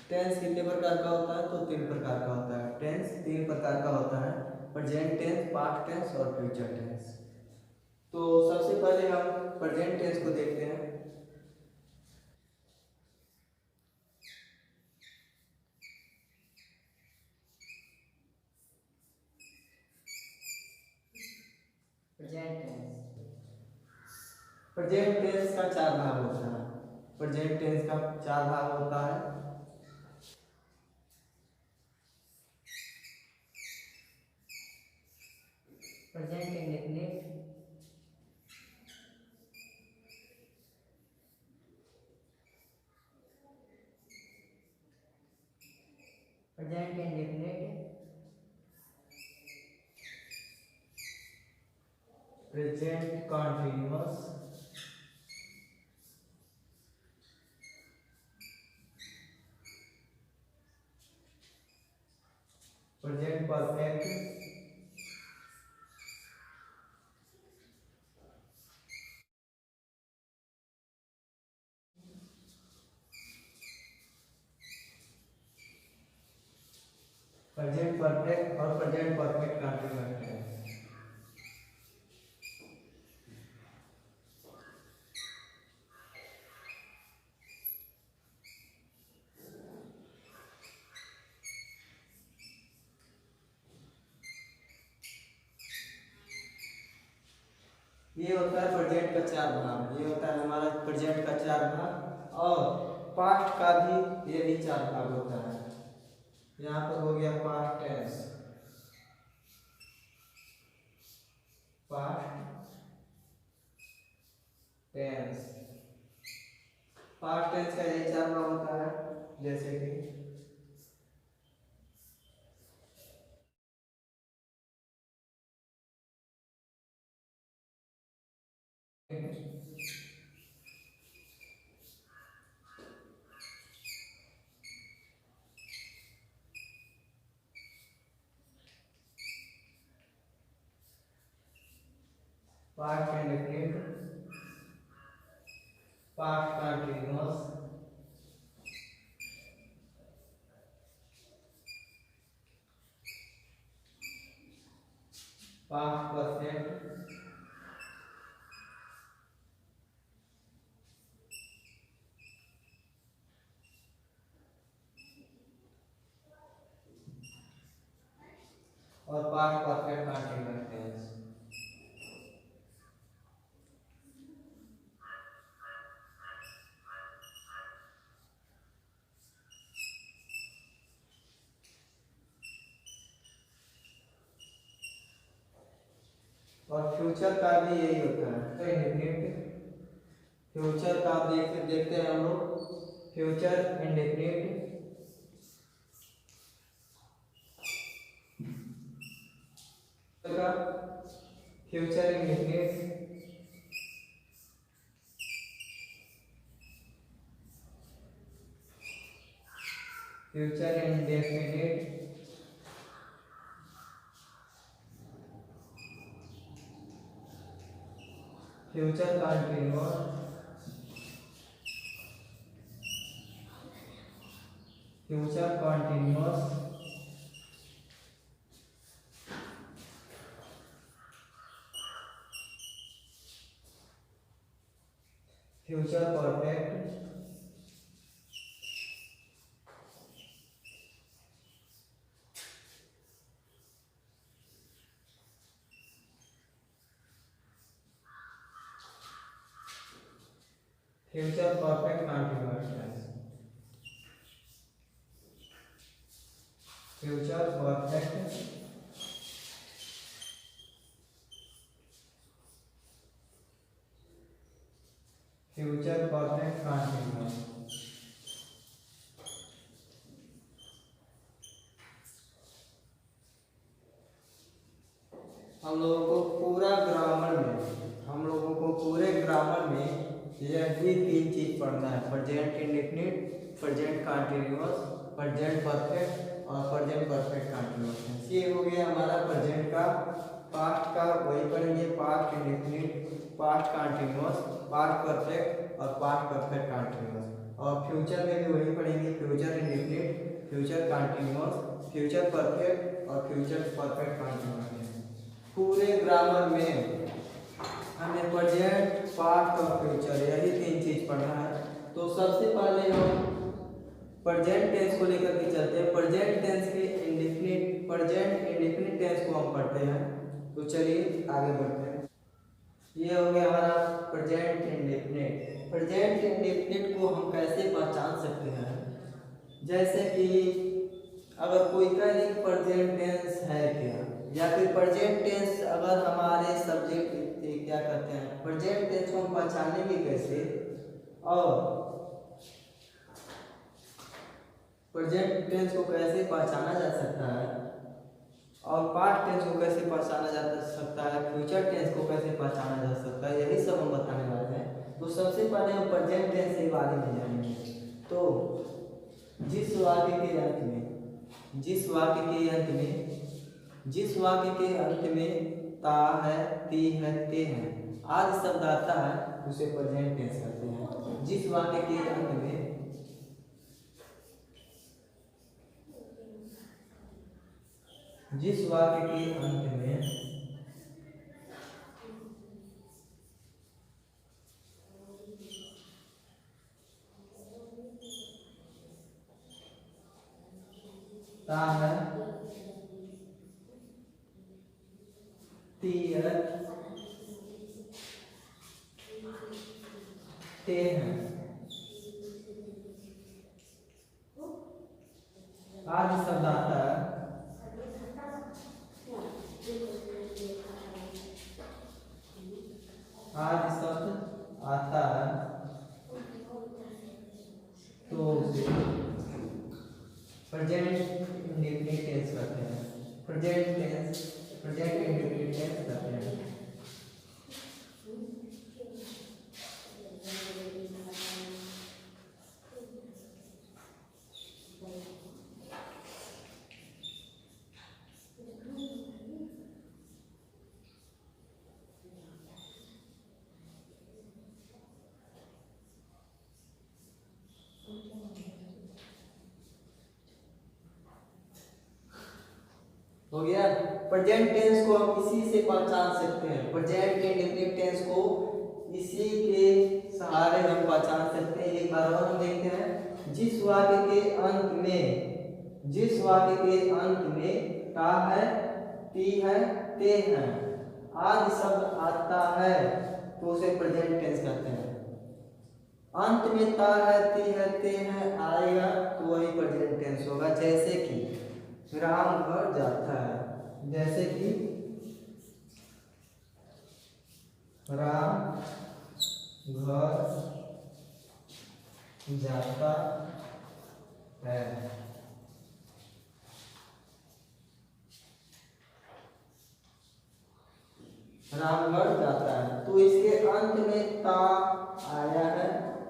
Tense कितने प्रकार का होता है? तो 3 प्रकार का होता है। टेंस 3 प्रकार का होता है, प्रेजेंट टेंस, पास्ट टेंस और फ्यूचर टेंस। तो सबसे पहले हम प्रेजेंट टेंस को देखते हैं। प्रेजेंट टेंस का 4 भाग होता है। प्रेजेंट टेंस का 4 भाग होता है। Present indefinite, present indefinite, present continuous, present perfect, present perfect और प्रेजेंट परफेक्ट कॉन्टिन्यूअस टेंस। ये होता है प्रेजेंट का 4 भाग। ये होता है हमारा प्रेजेंट का 4 भाग। और पास्ट का भी ये भी 4 भाग होता है। यहाँ पर हो गया past tense, past tense. Past tense का यही 4 भाग होता है, जैसे कि past indefinite, past continuous, past perfect, और पास्ट परफेक्ट कंटिन्यूअस टेंस। और फ्यूचर का भी यही होता है, तो इंडेफिनिट। फ्यूचर का देखते हैं हम लोग। फ्यूचर इंडेफिनिट, का future indefinite, future indefinite, future continuous, future continuous, future perfect, future perfect continuous tense. Future perfect, future perfect continuous. हम लोगों को पूरा ग्रामर में, हम लोगों को पूरे ग्रामर में यह भी 3 चीज पढ़ना है, present indefinite, present continuous, present perfect और प्रेजेंट परफेक्ट कंटिन्यूअस। ये हो गया हमारा प्रेजेंट का। पास्ट का वही पढ़ेंगे, past indefinite, past continuous, past perfect और पास्ट परफेक्ट कंटिन्यूअस। और फ्यूचर में भी वही पढ़ेंगे, future indefinite, future continuous, future perfect और फ्यूचर परफेक्ट कंटिन्यूअस। पूरे ग्रामर में हमें प्रेजेंट, पास्ट और फ्यूचर यही 3 चीज पढ़ना है। तो सबसे पहले हम प्रेजेंट टेंस को लेकर के चलते हैं। प्रेजेंट टेंस के इंडेफिनिट, प्रेजेंट इंडेफिनिट टेंस को हम पढ़ते हैं। तो चलिए आगे बढ़ते हैं। ये हो गया हमारा प्रेजेंट इंडेफिनिट। प्रेजेंट इंडेफिनिट को हम कैसे पहचान सकते हैं? जैसे कि अगर कोई कह दे कि प्रेजेंट टेंस है क्या, या फिर प्रेजेंट टेंस अगर हमारे सब्जेक्ट क्या कहते हैं, प्रेजेंट टेंस को हम पहचानेंगे कैसे, और प्रेजेंट टेंस को कैसे पहचाना जा सकता है, और पास्ट टेंस को कैसे पहचाना जा सकता है, फ्यूचर टेंस को कैसे पहचाना जा सकता है, यही सब हम बताने वाले हैं। तो सबसे पहले हम प्रेजेंट टेंस के बारे में जानेंगे। तो जिस वाक्य के अंत में, जिस वाक्य के अंत में ता है, ती है, ते है आदि शब्द आता है उसे प्रेजेंट टेंस कहते हैं। जिस वाक्य के अंत में ता है, ती है, ते है आदि शब्द आता है तो उसे प्रेजेंट इंडेफिनिट टेंस कहते हैं। प्रेजेंट इंडेफिनिट टेंस कहते हैं। हो गया। प्रेजेंट टेंस को हम इसी से पहचान सकते हैं। प्रेजेंट इंडेफिनिट टेंस को इसी के सहारे हम पहचान सकते हैं। एक बार और हम देखते हैं। जिस वाक्य के अंत में ता है, ती है, ते है आदि शब्द आता है तो उसे प्रेजेंट टेंस कहते हैं। अंत में ता है, ती है, ते है आएगा तो वही प्रेजेंट टेंस होगा। जैसे कि राम घर जाता है, जैसे कि राम घर जाता है। रामगढ़ जाता है तो इसके अंत में ता आया है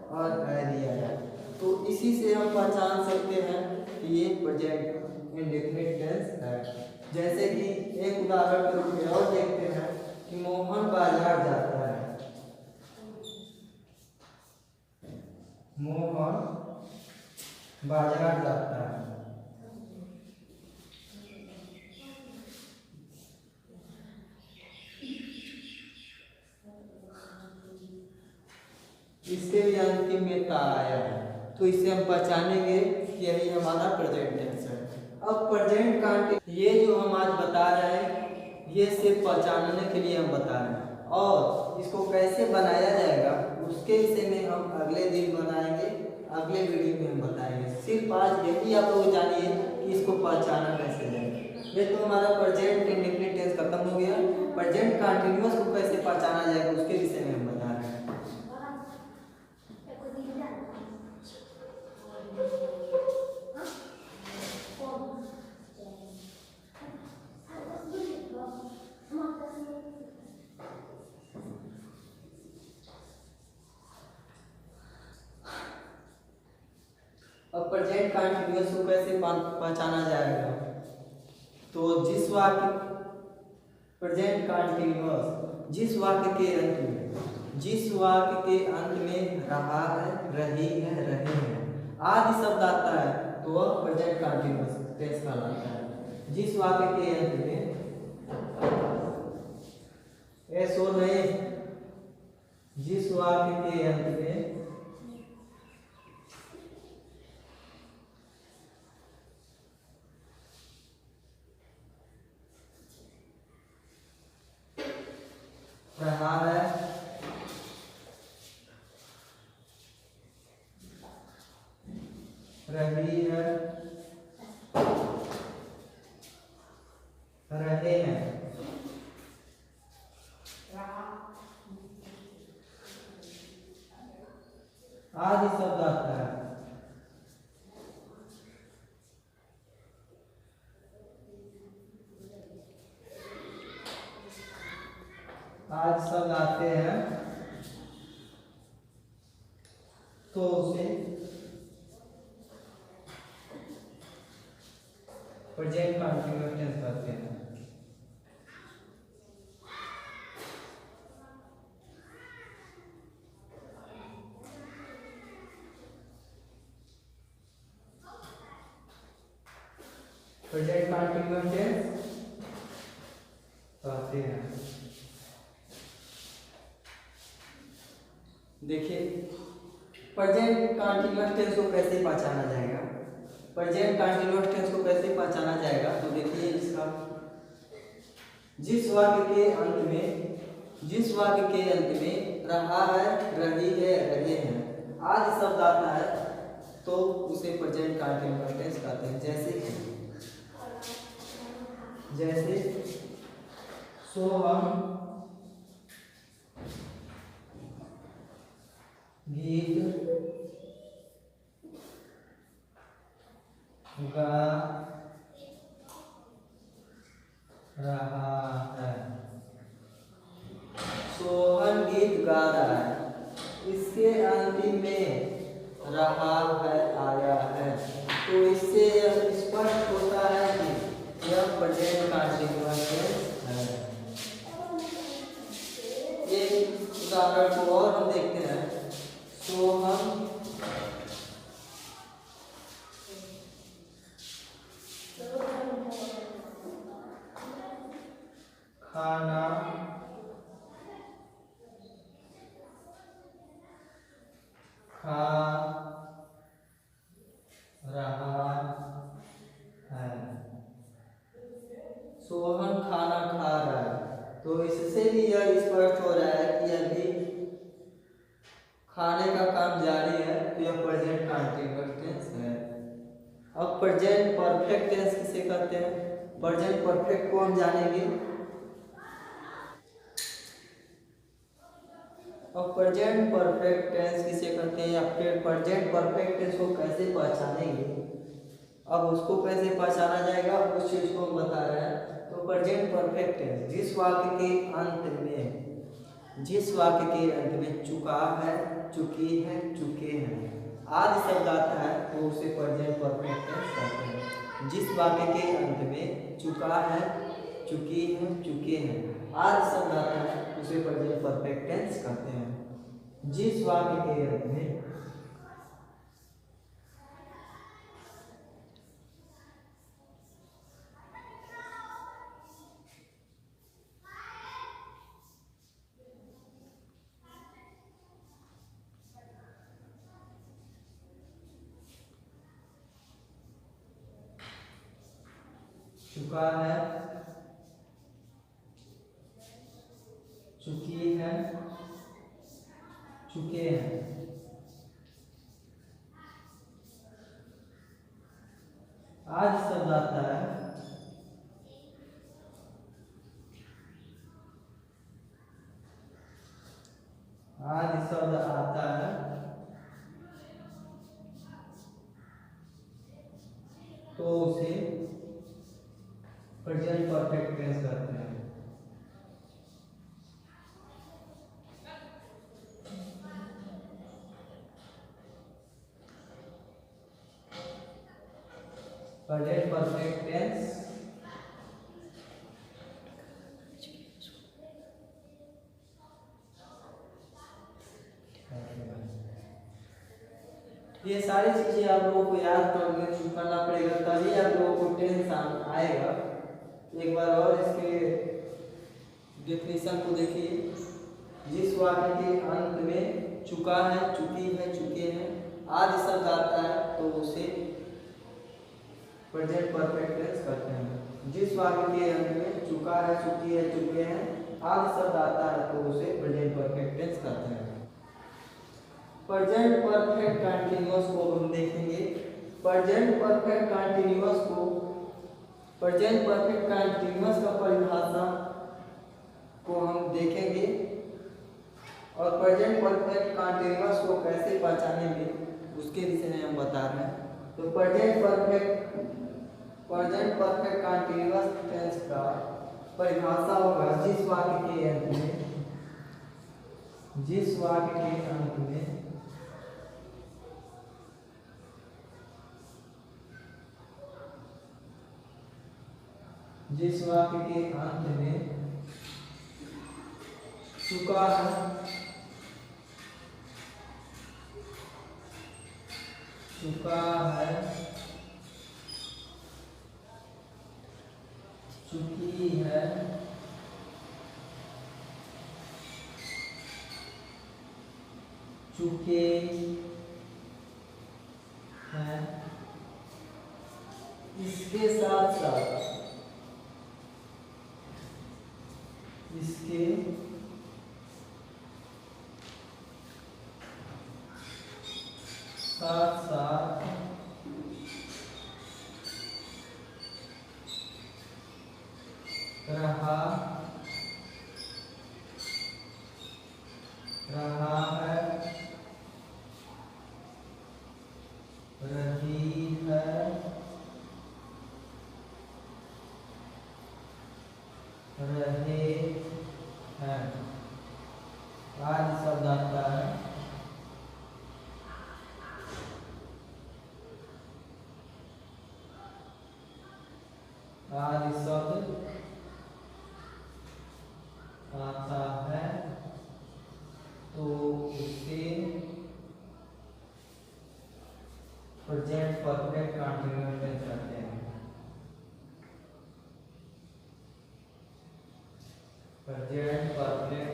और है दिया है। तो इसी से हम पहचान सकते हैं कि ये प्रेजेंट इंडेफिनिट टेंस है। जैसे कि एक उदाहरण के रूप में और देखते हैं कि मोहन बाजार जाता है। मोहन बाजार जाता है। इसके भी अंतिम में ता आया है तो इससे हम पहचानेंगे कि यही हमारा प्रेजेंट टेंस है। अब प्रेजेंट कंटिन्यूअस ये जो हम आज बता रहे हैं ये सिर्फ पहचानने के लिए हम बता रहे हैं, और इसको कैसे बनाया जाएगा उसके विषय में हम अगले दिन बनाएंगे, अगले वीडियो में हम बताएंगे। सिर्फ आज यही आप लोग जानिए कि इसको पहचाना कैसे जाएगा। ये तो हमारा प्रेजेंट इंडेफिनिट टेंस खत्म हो गया। प्रेजेंट कंटिन्यूअस को कैसे पहचाना जाएगा उसके विषय में हम बता रहे हैं। अब प्रेजेंट कंटिन्यूअस को कैसे पहचाना जाएगा? तो जिस वाक्य प्रेजेंट कंटिन्यूअस जिस वाक्य के अंत में जिस वाक्य के अंत में रहा है, रही है, रहे हैं आदि शब्द आता है तो वह प्रेजेंट कंटीन्यूअस टेंस कहलाता है। जिस वाक्य के अंत में ऐसो नहीं, जिस वाक्य के अंत में रहा है, रही है, रहे हैं आदि शब्द आता है। आज शब्द आते हैं तो उसे प्रेजेंट कंटीन्यूअस टेंस कहते हैं। प्रेजेंट कंटीन्यूअस टेंस कहते हैं। देखिए प्रेजेंट कंटीन्यूअस टेंस को कैसे पहचाना जाएगा, प्रेजेंट कंटीन्यूअस टेंस को कैसे पहचाना जाएगा तो देखिए इसका जिस वाक्य के अंत में, जिस वाक्य के अंत में रहा है, रही है, रहे हैं आदि शब्द आता है तो उसे प्रेजेंट कंटीन्यूअस टेंस कहते हैं। जैसे सो हम गीत गा रहा है, सोहन गीत गा रहा है, इसके अंतिम में रहा है, आया है तो इससे यह स्पष्ट होता है कि यह प्रेजेंट कंटीन्यूअस टेंस है। एक उदाहरण को और हम देखते हैं, सोहम खाना खा रहा है, सोहन खाना खा रहा है तो इससे भी यह स्पष्ट हो रहा है कि अभी खाने का काम जारी है तो यह प्रेजेंट कंटीन्यूअस टेंस है। अब प्रेजेंट परफेक्ट टेंस किसे कहते हैं, प्रेजेंट परफेक्ट को हम जानेंगे। अब प्रेजेंट परफेक्ट टेंस किसे कहते हैं या फिर प्रेजेंट परफेक्ट टेंस को कैसे पहचानेंगे, अब उसको कैसे पहचाना जाएगा उस चीज को हम बता रहे हैं। तो प्रेजेंट परफेक्ट टेंस जिस वाक्य के अंत में, जिस वाक्य के अंत में चुका है, चुकी है, चुके हैं आदि शब्द आता है तो उसे प्रेजेंट परफेक्ट टेंस कहते हैं। जिस वाक्य के अंत में चुका है, चुकी है, चुके हैं आदि शब्द आता है उसे प्रेजेंट परफेक्ट टेंस कहते हैं। जिस वाक्य के अंत में चुका है, चुकी है, चुके हैं आज शब्द आता है आज शब्द आता है तो उसे प्रेजेंट परफेक्ट टेंस कहते हैं। प्रेजेंट परफेक्ट टेंस ये सारी चीजें आप लोगों को याद करना पड़ेगा, तभी आप लोगों को टेंशन आएगा। एक बार और इसके डेफिनेशन को देखिए। जिस वाक्य के अंत में चुका है, चुकी है, चुके हैं आदि शब्द आता है तो उसे प्रेजेंट परफेक्ट टेंस कहते हैं। जिस वाक्य के अंत में चुका है, चुकी है, चुके हैं आदि शब्द आता है तो उसे प्रेजेंट परफेक्ट टेंस कहते हैं। प्रेजेंट परफेक्ट कंटीन्यूअस को हम देखेंगे। प्रेजेंट परफेक्ट कंटीन्यूअस का परिभाषा को हम देखेंगे और प्रेजेंट परफेक्ट कंटीन्यूअस को कैसे पहचानेंगे उसके विषय में हम बता रहे हैं। तो प्रेजेंट परफेक्ट कंटीन्यूअस टेंस का परिभाषा होगा जिस वाक्य के अंत में जिस वाक्य के अंत में चुका है, चुकी है, चुके हैं, इसके साथ साथ रहा है, रही है, रहे हैं आदि शब्द आता है। आदि शब्द आता है तो उसे प्रेजेंट परफेक्ट कंटीन्यूअस टेंस कहते हैं। Present perfect